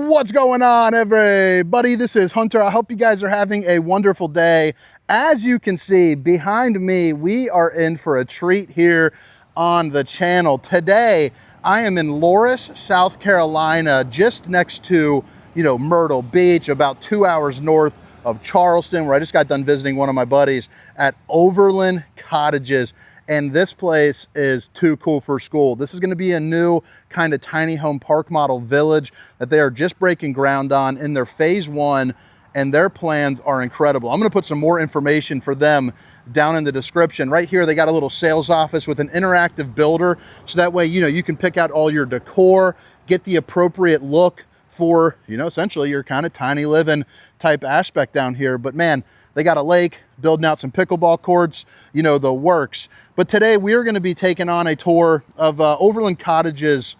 What's going on, everybody? This is Hunter. I hope you guys are having a wonderful day. As you can see behind me, we are in for a treat here on the channel. Today, I am in Loris, South Carolina, just next to, Myrtle Beach, about 2 hours north of Charleston, where I just got done visiting one of my buddies at Overland Cottages. And this place is too cool for school. This is gonna be a new kind of tiny home park model village that they are just breaking ground on in their phase 1, and their plans are incredible. I'm gonna put some more information for them down in the description. Right here, they got a little sales office with an interactive builder, so that way, you can pick out all your decor, get the appropriate look for, essentially your kind of tiny living type aspect down here. But man, they got a lake, building out some pickleball courts, the works. But today we are going to be taking on a tour of Overland Cottages,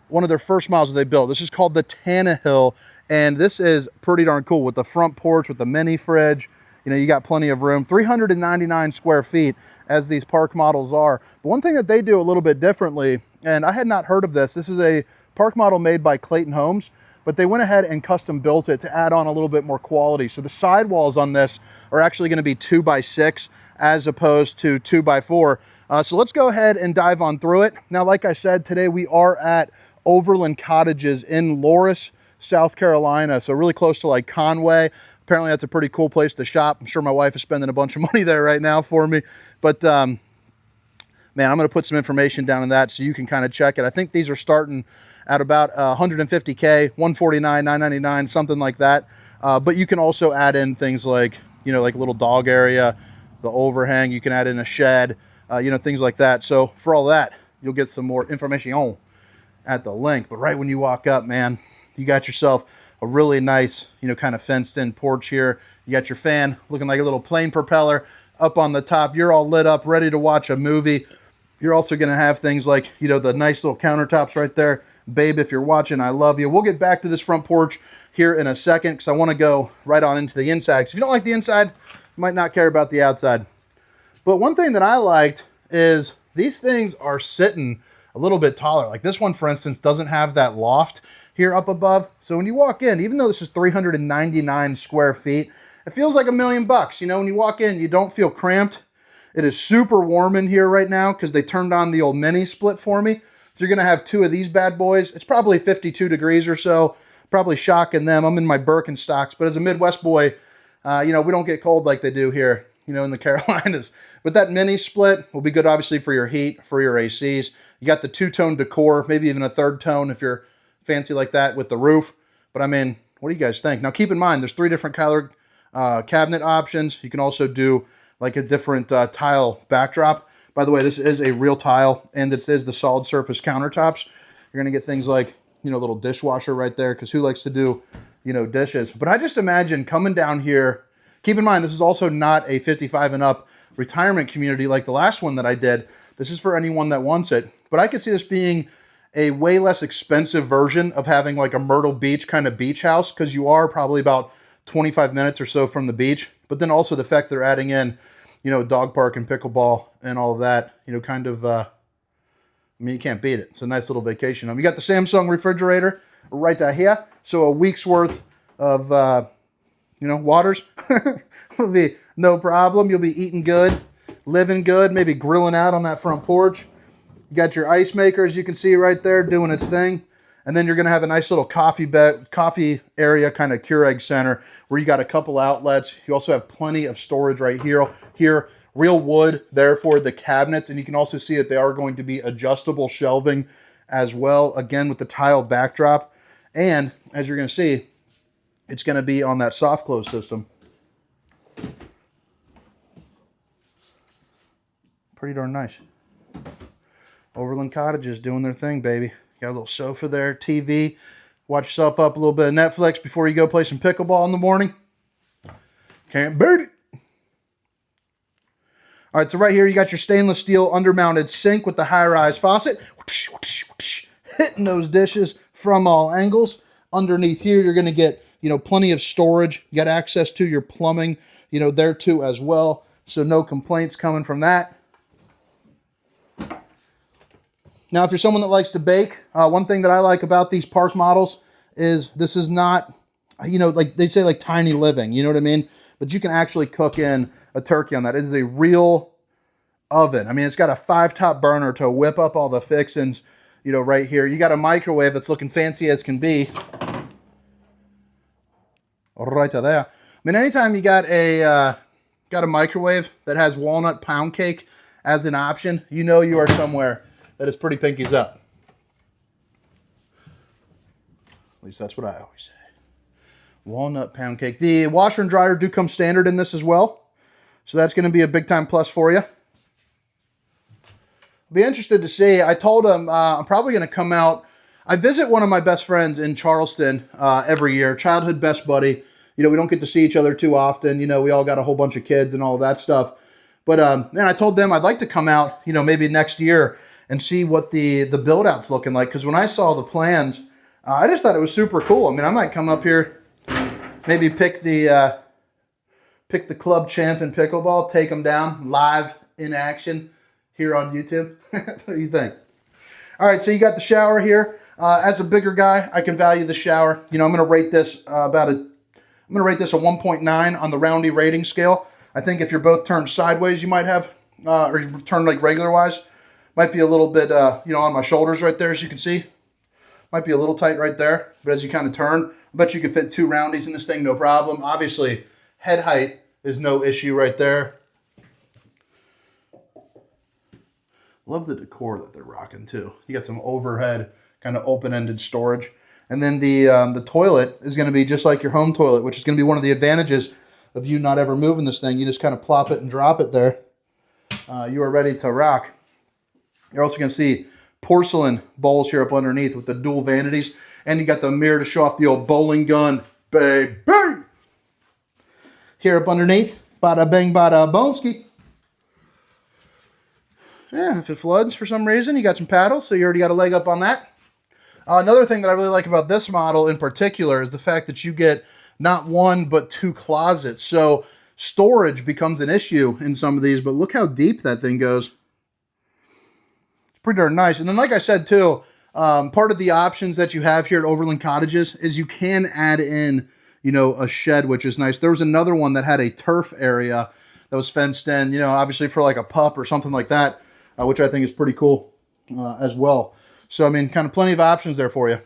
one of their first models they built. This is called the Tannehill, and this is pretty darn cool with the front porch, with the mini fridge. You got plenty of room, 399 square feet as these park models are. But one thing that they do a little bit differently, and I had not heard of this, this is a park model made by Clayton Homes, but they went ahead and custom built it to add on a little bit more quality. So the sidewalls on this are actually going to be 2x6 as opposed to 2x4. So let's go ahead and dive on through it. Now, like I said, today we are at Overland Cottages in Loris, South Carolina. So really close to like Conway. Apparently that's a pretty cool place to shop. I'm sure my wife is spending a bunch of money there right now for me. But man, I'm going to put some information down in that so you can kind of check it. I think these are starting at about 150K, 149, 999, something like that. But you can also add in things like, like a little dog area, the overhang. You can add in a shed, things like that. So for all that, you'll get some more information at the link. But right when you walk up, man, you got yourself a really nice, kind of fenced in porch here. You got your fan looking like a little plane propeller up on the top. You're all lit up, ready to watch a movie. You're also going to have things like, the nice little countertops right there. Babe, if you're watching, I love you. We'll get back to this front porch here in a second because I want to go right on into the inside. Because if you don't like the inside, you might not care about the outside. But one thing that I liked is these things are sitting a little bit taller. Like this one, for instance, doesn't have that loft here up above. So when you walk in, even though this is 399 square feet, it feels like $1 million. When you walk in, you don't feel cramped. It is super warm in here right now because they turned on the old mini split for me. So you're going to have 2 of these bad boys. It's probably 52 degrees or so. Probably shocking them. I'm in my Birkenstocks, but as a Midwest boy, we don't get cold like they do here, in the Carolinas. But that mini split will be good, obviously, for your heat, for your ACs. You got the 2-tone decor, maybe even a 3rd tone if you're fancy like that with the roof. But I mean, what do you guys think? Now, keep in mind, there's 3 different color cabinet options. You can also do like a different tile backdrop. By the way, this is a real tile, and this is the solid surface countertops. You're going to get things like, little dishwasher right there, because who likes to do, dishes? But I just imagine coming down here, keep in mind, this is also not a 55 and up retirement community like the last one that I did. This is for anyone that wants it. But I could see this being a way less expensive version of having like a Myrtle Beach kind of beach house, because you are probably about 25 minutes or so from the beach. But then also the fact they're adding in, dog park and pickleball and all of that, you can't beat it. It's a nice little vacation home. You got the Samsung refrigerator right down here. So a week's worth of, waters will be no problem. You'll be eating good, living good, maybe grilling out on that front porch. You got your ice maker, as you can see right there, doing its thing. And then you're going to have a nice little coffee area, kind of Keurig center, where you got a couple outlets. You also have plenty of storage right here. Real wood there for the cabinets. And you can also see that they are going to be adjustable shelving as well. Again, with the tile backdrop. And as you're going to see, it's going to be on that soft close system. Pretty darn nice. Overland Cottages doing their thing, baby. Got a little sofa there, TV. Watch yourself up a little bit of Netflix before you go play some pickleball in the morning. Can't beat it. All right, so right here you got your stainless steel undermounted sink with the high-rise faucet. Hitting those dishes from all angles. Underneath here you're going to get, plenty of storage. You got access to your plumbing, there too as well. So no complaints coming from that. Now, if you're someone that likes to bake, one thing that I like about these park models is this is not, you know, like they say like tiny living, you know what I mean? But you can actually cook in a turkey on that. It is a real oven. I mean, it's got a 5-top burner to whip up all the fixings, you know, right here. You got a microwave that's looking fancy as can be. Right there. I mean, anytime you got a microwave that has walnut pound cake as an option, you know you are somewhere that is pretty pinkies up. At least that's what I always say. Walnut pound cake. The washer and dryer do come standard in this as well. So that's going to be a big time plus for you. Be interested to see. I told him I'm probably going to come out. I visit one of my best friends in Charleston every year, childhood best buddy. You know, we don't get to see each other too often. You know, we all got a whole bunch of kids and all of that stuff. But man, I told them I'd like to come out, you know, maybe next year and see what the build out's looking like. Because when I saw the plans, I just thought it was super cool. I mean, I might come up here, maybe pick the club champ in pickleball, take them down live in action here on YouTube. What do you think? All right, so you got the shower here. As a bigger guy, I can value the shower. You know, I'm going to rate this a 1.9 on the Roundy rating scale. I think if you're both turned sideways, you might have, or you turned like regular wise, might be a little bit, you know, on my shoulders right there, as you can see. Might be a little tight right there, but as you kind of turn, I bet you could fit 2 Roundies in this thing, no problem. Obviously, head height is no issue right there. Love the decor that they're rocking too. You got some overhead kind of open-ended storage. And then the toilet is going to be just like your home toilet, which is going to be one of the advantages of you not ever moving this thing. You just kind of plop it and drop it there. You are ready to rock. You're also going to see porcelain bowls here up underneath with the dual vanities. And you got the mirror to show off the old bowling gun, baby. Here up underneath, bada bang, bada bonski. Yeah, if it floods for some reason, you got some paddles, so you already got a leg up on that. Another thing that I really like about this model in particular is the fact that you get not 1, but 2 closets. So storage becomes an issue in some of these, but look how deep that thing goes. It's pretty darn nice. And then like I said too, part of the options that you have here at Overland Cottages is you can add in, you know, a shed, which is nice. There was another one that had a turf area that was fenced in, you know, obviously for like a pup or something like that, which I think is pretty cool as well. So, I mean, kind of plenty of options there for you.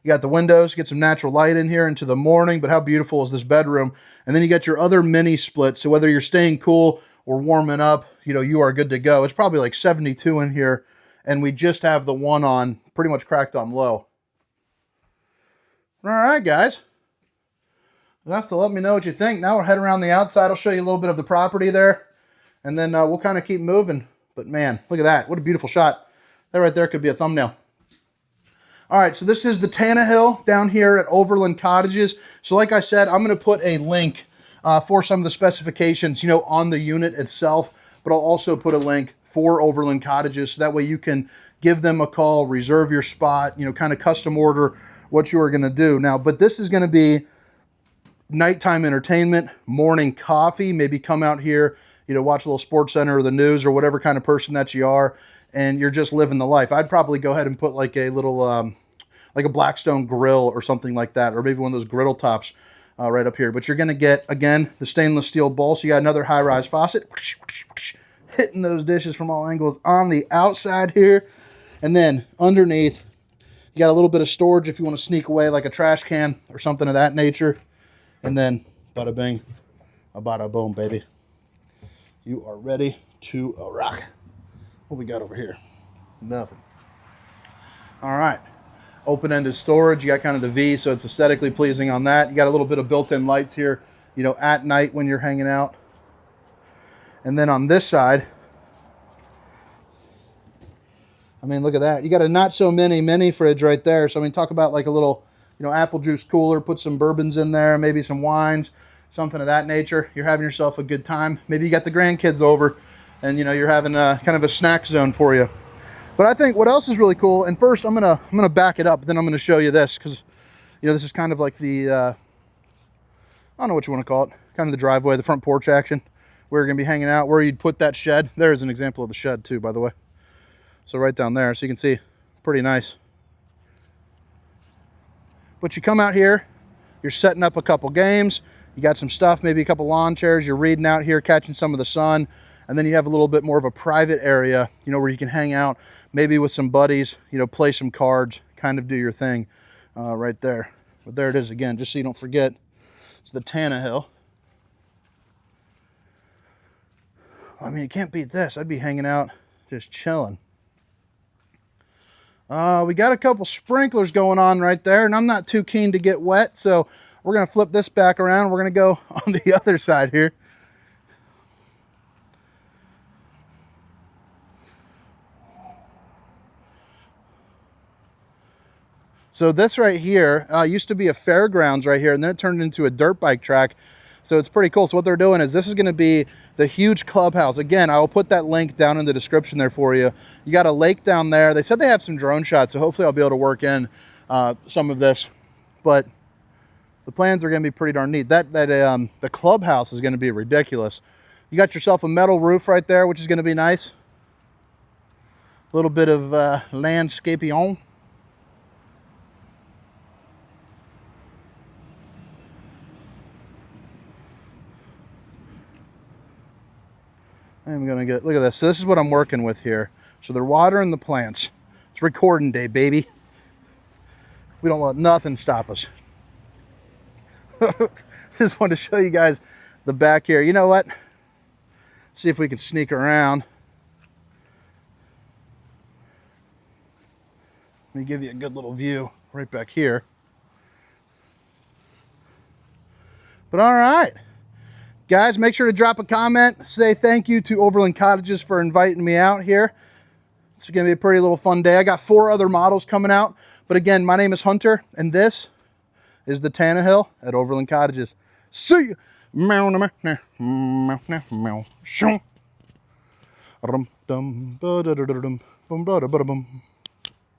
You got the windows, get some natural light in here into the morning, but how beautiful is this bedroom? And then you got your other mini split. So whether you're staying cool or warming up, you know, you are good to go. It's probably like 72 in here, and we just have the one on pretty much cracked on low. All right, guys. You'll have to let me know what you think. Now we're heading around the outside. I'll show you a little bit of the property there, and then we'll kind of keep moving. But man, look at that. What a beautiful shot. That right there could be a thumbnail. All right, so this is the Tannehill down here at Overland Cottages. So like I said, I'm going to put a link for some of the specifications, you know, on the unit itself, but I'll also put a link for Overland Cottages, so that way you can give them a call, reserve your spot, you know, kind of custom order what you are going to do. Now, but this is going to be nighttime entertainment, morning coffee, maybe come out here, you know, watch a little Sports Center or the news or whatever kind of person that you are, and you're just living the life. I'd probably go ahead and put like a little, like a Blackstone grill or something like that, or maybe one of those griddle tops right up here. But you're going to get, again, the stainless steel bowl. So you got another high-rise faucet, hitting those dishes from all angles on the outside here. And then underneath, you got a little bit of storage if you want to sneak away like a trash can or something of that nature. And then, bada bing, a bada boom, baby. You are ready to rock. What we got over here? Nothing. All right. Open-ended storage. You got kind of the V, so it's aesthetically pleasing on that. You got a little bit of built-in lights here, you know, at night when you're hanging out. And then on this side, I mean, look at that. You got a not so mini fridge right there. So, I mean, talk about like a little, you know, apple juice cooler, put some bourbons in there, maybe some wines, something of that nature. You're having yourself a good time. Maybe you got the grandkids over and, you know, you're having a kind of a snack zone for you. But I think what else is really cool, and first I'm gonna back it up, then I'm gonna show you this, because, you know, this is kind of like the, I don't know what you want to call it, kind of the driveway, the front porch action. We're gonna be hanging out where you'd put that shed. There's an example of the shed too, by the way. So right down there, so you can see, pretty nice. But you come out here, you're setting up a couple games, you got some stuff, maybe a couple lawn chairs, you're reading out here, catching some of the sun, and then you have a little bit more of a private area, you know, where you can hang out, maybe with some buddies, you know, play some cards, kind of do your thing right there. But there it is again, just so you don't forget, it's the Tannehill. I mean, you can't beat this. I'd be hanging out, just chilling. We got a couple sprinklers going on right there, and I'm not too keen to get wet, so we're going to flip this back around. We're going to go on the other side here. So this right here used to be a fairgrounds right here, and then it turned into a dirt bike track. So it's pretty cool. So what they're doing is this is going to be the huge clubhouse. Again, I will put that link down in the description there for you. You got a lake down there. They said they have some drone shots, so hopefully I'll be able to work in some of this. But the plans are going to be pretty darn neat. The clubhouse is going to be ridiculous. You got yourself a metal roof right there, which is going to be nice. A little bit of landscaping on. I'm gonna get, look at this. So this is what I'm working with here. So they're watering the plants. It's recording day, baby. We don't let nothing stop us. Just wanted to show you guys the back here. You know what? See if we can sneak around. Let me give you a good little view right back here. But all right. Guys, make sure to drop a comment. Say thank you to Overland Cottages for inviting me out here. It's going to be a pretty little fun day. I got 4 other models coming out. But again, my name is Hunter, and this is the Tannehill at Overland Cottages. See you!